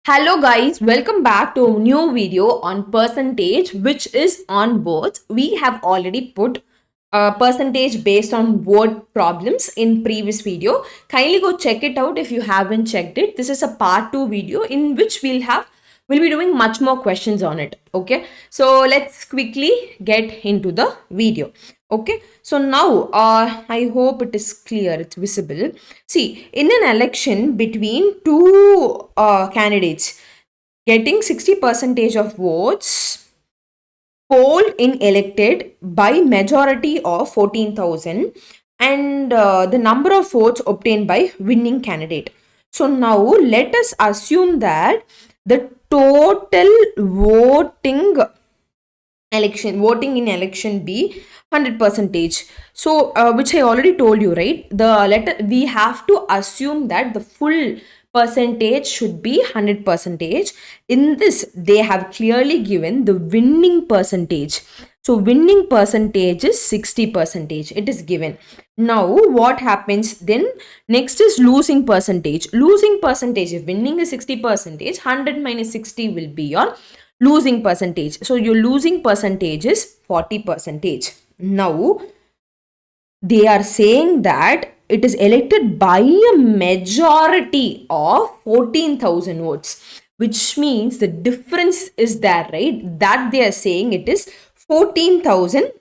Hello guys, welcome back to a new video on percentage which is on boards. We have already put a percentage based on word problems in previous video. Kindly go check it out if you haven't checked it. This is a part 2 video in which we'll be doing much more questions on it. Okay, so let's quickly get into the video. Okay, so now I hope it is clear, it's visible. See, in an election between two candidates getting 60% of votes, polled in elected by majority of 14,000, and the number of votes obtained by winning candidate. So now let us assume that the total voting in election be 100%. So which I already told you, right? We have to assume that the full percentage should be 100%. In this they have clearly given the winning percentage. So winning percentage is 60%. It is given. Now what happens then? Next is losing percentage. Losing percentage, if winning is 60%, 100 minus 60 will be your losing percentage. So your losing percentage is 40%. Now they are saying that it is elected by a majority of 14,000 votes, which means the difference is there, right? That they are saying it is 14,000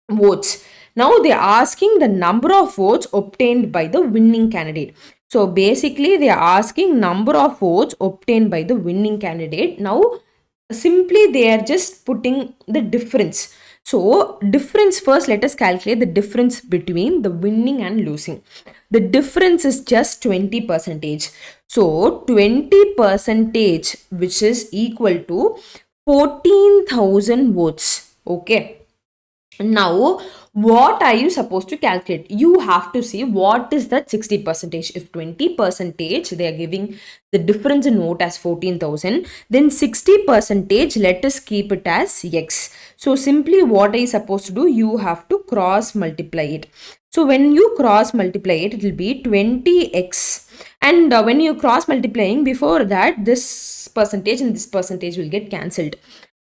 votes. Now they are asking the number of votes obtained by the winning candidate. So basically they are asking number of votes obtained by the winning candidate. Now simply they are just putting the difference. So difference, first let us calculate the difference between the winning and losing. The difference is just 20%. So 20%, which is equal to 14,000 votes. Okay. Now, what are you supposed to calculate? You have to see what is that 60%. If 20% they are giving the difference in vote as 14,000, then 60%, let us keep it as X. So simply what are you supposed to do? You have to cross multiply it. So when you cross multiply it, it will be 20x. And when you cross multiplying, before that, this percentage and this percentage will get cancelled.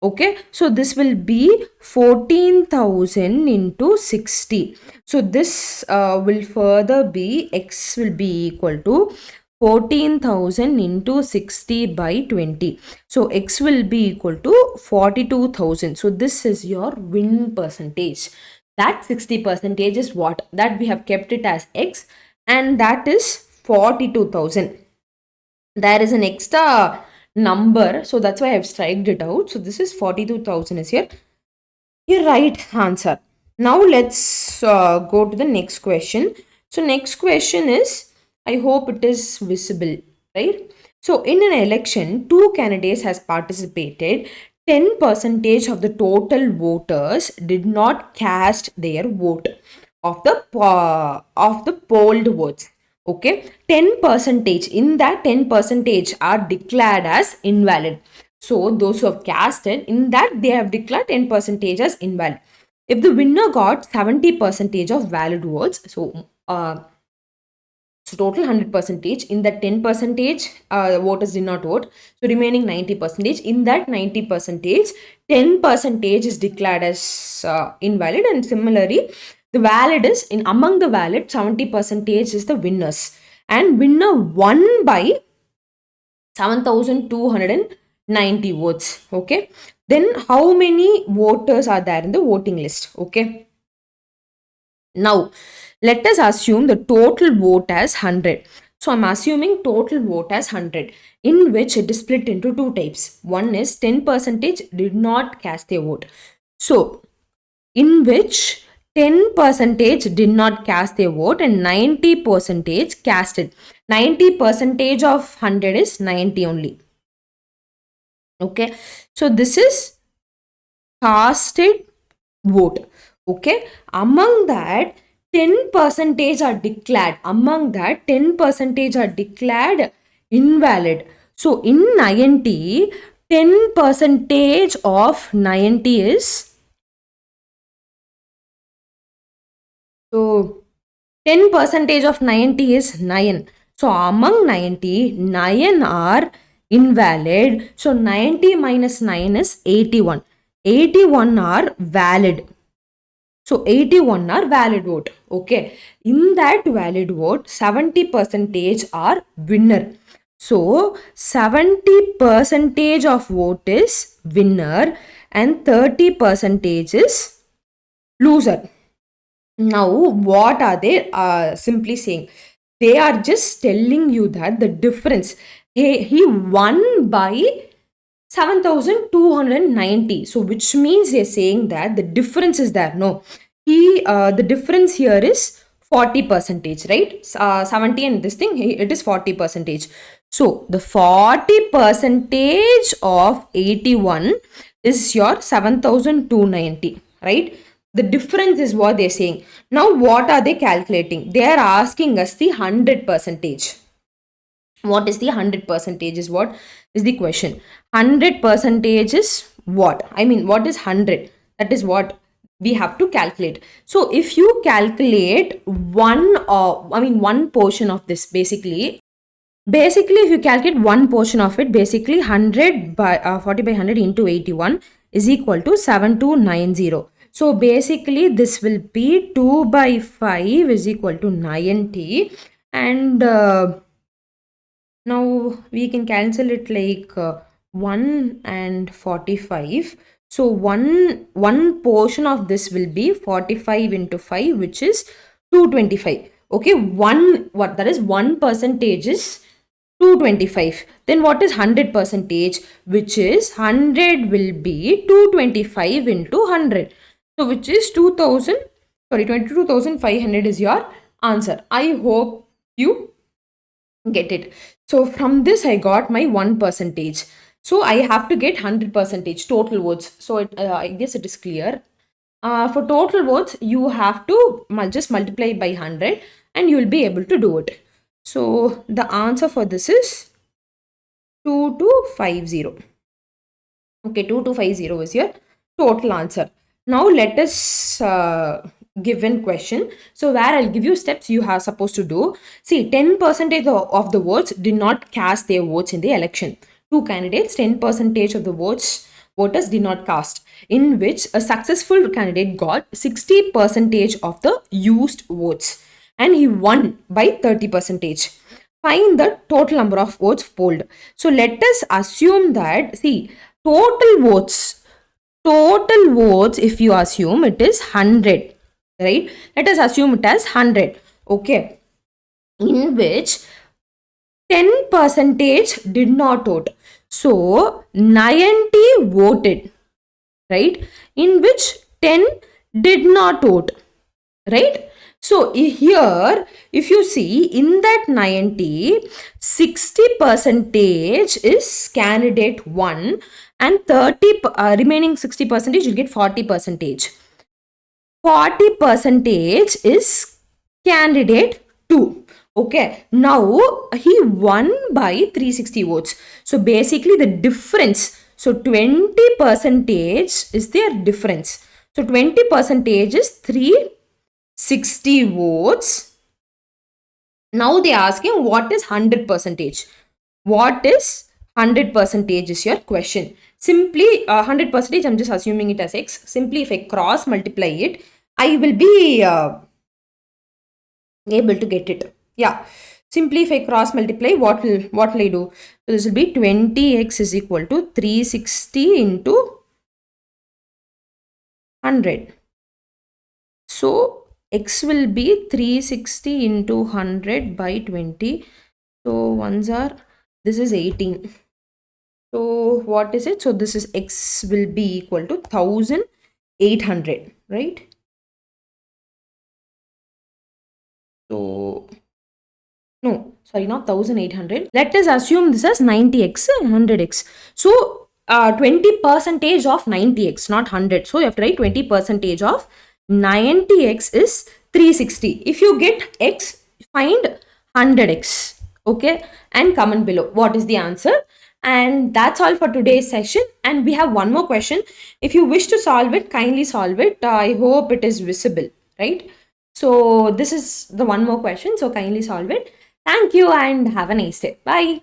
Okay, so this will be 14,000 into 60. So this will further be X will be equal to 14,000 into 60 by 20. So X will be equal to 42,000. So this is your win percentage. That 60% is what? That we have kept it as X, and that is 42,000. There is an extra number, so that's why I've striked it out. So this is 42,000 is here. Your right answer. Now let's go to the next question. So next question is, I hope it is visible, right? So in an election, two candidates has participated. 10% of the total voters did not cast their vote of the polled votes. Okay, 10%, in that 10% are declared as invalid. So those who have casted, in that they have declared 10% as invalid. If the winner got 70% of valid votes, so total 100%, in that 10% voters did not vote, so remaining 90%, in that 90%, 10% is declared as invalid. And similarly, the valid is, in among the valid, 70% is the winners, and winner won by 7,290 votes. Okay, then how many voters are there in the voting list? Okay, now let us assume the total vote as 100. So I'm assuming total vote as 100, in which it is split into two types. One is 10% did not cast their vote. So in which 10% did not cast their vote and 90% casted. 90% of 100 is 90 only. Okay, so this is casted vote. Okay, among that 10% are declared. Among that 10% are declared invalid. So in 90, 10% of 90 is, so 10% of 90 is 9. So among 90, 9 are invalid. So 90 minus 9 is 81. 81 are valid. So 81 are valid vote. Okay. In that valid vote, 70% are winner. So 70% of vote is winner and 30% is loser. Now, what are they simply saying? They are just telling you that the difference, he won by 7,290. So, which means they're saying that the difference is there. No, the difference here is 40 percentage, right? 70 and this thing, it is 40 percentage. So, the 40 percentage of 81 is your 7,290, right? The difference is what they're saying. Now, what are they calculating? They are asking us the 100 percentage. What is the 100 percentage is what is the question. 100 percentage is what? I mean, what is 100? That is what we have to calculate. So, if you calculate one portion of this, basically if you calculate one portion of it, basically 100 by 40 by 100 into 81 is equal to 7290. So basically this will be 2 by 5 is equal to 90, and now we can cancel it like 1 and 45. So one portion of this will be 45 into 5, which is 225. Okay, what that is 1% is 225. Then what is 100 percentage? Which is 100 will be 225 into 100. So which is 22,500 is your answer. I hope you get it. So from this I got my 1%. So I have to get 100% total votes. So I guess it is clear. For total votes, you have to just multiply by 100 and you will be able to do it. So the answer for this is 2250. Okay, 2250 is your total answer. Now let us give in question. So where I'll give you steps you are supposed to do. See, 10% of the votes did not cast their votes in the election. Two candidates, 10% of the voters did not cast, in which a successful candidate got 60% of the used votes and he won by 30%. Find the total number of votes polled. So let us assume that, see, total votes, if you assume it is 100, right? Let us assume it as 100, okay, in which 10% did not vote. So 90 voted, right? In which 10 did not vote, right? So here, if you see in that 90, 60% is candidate 1 and 30 remaining 60% you get 40%. 40% is candidate 2. Okay, now he won by 360 votes. So basically the difference, so 20% is their difference. So 20% is 360 votes. Now they are asking what is 100%. What is 100% is your question. Simply 100%, I'm just assuming it as x. Simply if I cross multiply it, I will be able to get it. Yeah. Simply if I cross multiply, what will I do? So this will be 20x is equal to 360 into 100. So x will be 360 into 100 by 20. So ones are, this is 18. So what is it? So this is x will be equal to 1800, right? So no, sorry, not 1800. Let us assume this as 90x and 100x. So 20% of 90x, not 100. So you have to write 20% of 90x is 360. If you get x, find 100x. Okay, and comment below what is the answer. And that's all for today's session. And we have one more question. If you wish to solve it, kindly solve it. I hope it is visible, right? So this is the one more question. So kindly solve it. Thank you and have a nice day. Bye.